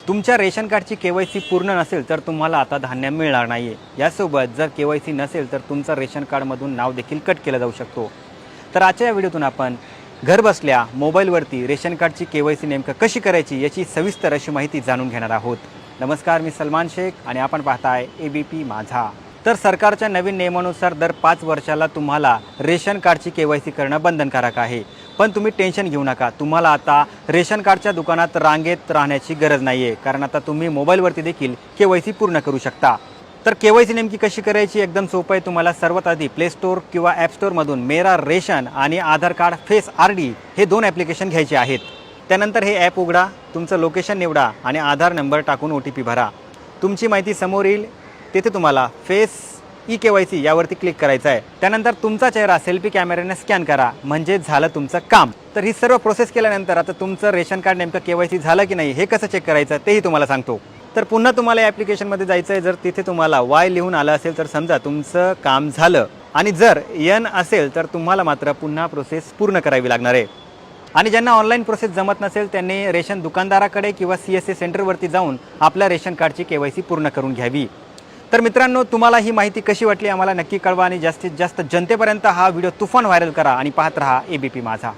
तुमच्या रेशन कार्डची केवायसी पूर्ण नसेल तर तुम्हाला आता धान्य मिळणार नाही आहे। यासोबत जर केवायसी नसेल तर तुमचं रेशन कार्डमधून नाव देखील कट केलं जाऊ शकतो। तर आजच्या या व्हिडिओतून आपण घर बसल्या मोबाईलवरती रेशन कार्डची केवायसी नेमकं कशी करायची याची सविस्तर अशी माहिती जाणून घेणार आहोत। नमस्कार, मी सलमान शेख आणि आपण पाहताय एबीपी माझा। तर सरकारच्या नवीन नियमानुसार दर 5 वर्षाला तुम्हाला रेशन कार्डची केवायसी करणं बंधनकारक आहे। पण तुम्ही टेन्शन घेऊ नका, तुम्हाला आता रेशन कार्डच्या दुकानात रांगेत राहण्याची गरज नाही आहे, कारण आता तुम्ही मोबाईलवरती देखील केवायसी पूर्ण करू शकता। तर केवायसी नेमकी कशी करायची एकदम सोपं आहे। तुम्हाला सर्वात आधी प्ले स्टोअर किंवा ॲप स्टोअरमधून मेरा रेशन आणि आधार कार्ड फेस आरडी हे 2 ॲप्लिकेशन घ्यायचे आहेत। त्यानंतर हे ॲप उघडा, तुमचं लोकेशन निवडा आणि आधार नंबर टाकून OTP भरा। तुमची माहिती समोर येईल, तेथे तुम्हाला फेस ई-केवायसी यावरती क्लिक करायचं आहे। त्यानंतर तुमचा चेहरा सेल्फी कॅमेऱ्याने स्कॅन करा, म्हणजे झालं तुमचं काम। तर ही सर्व प्रोसेस केल्यानंतर आता तुमचं रेशन कार्ड नेमकं केवायसी झालं की नाही हे कसं चेक करायचं तेही तुम्हाला सांगतो। तर पुन्हा तुम्हाला या ॲप्लिकेशनमध्ये जायचं आहे। जर तिथे तुम्हाला Y लिहून आलं असेल तर समजा तुमचं काम झालं, आणि जर N असेल तर तुम्हाला मात्र पुन्हा प्रोसेस पूर्ण करावी लागणार आहे। आणि ज्यांना ऑनलाईन प्रोसेस जमत नसेल त्यांनी रेशन दुकानदाराकडे किंवा CSA सेंटरवरती जाऊन आपल्या रेशन कार्डची केवायसी पूर्ण करून घ्यावी। तर मित्रांनो, तुम्हाला ही माहिती कशी वाटली आम्हाला नक्की कळवा आणि जास्तीत जास्त जनतेपर्यंत हा व्हिडिओ तुफान व्हायरल करा आणि पाहत रहा एबीपी माझा।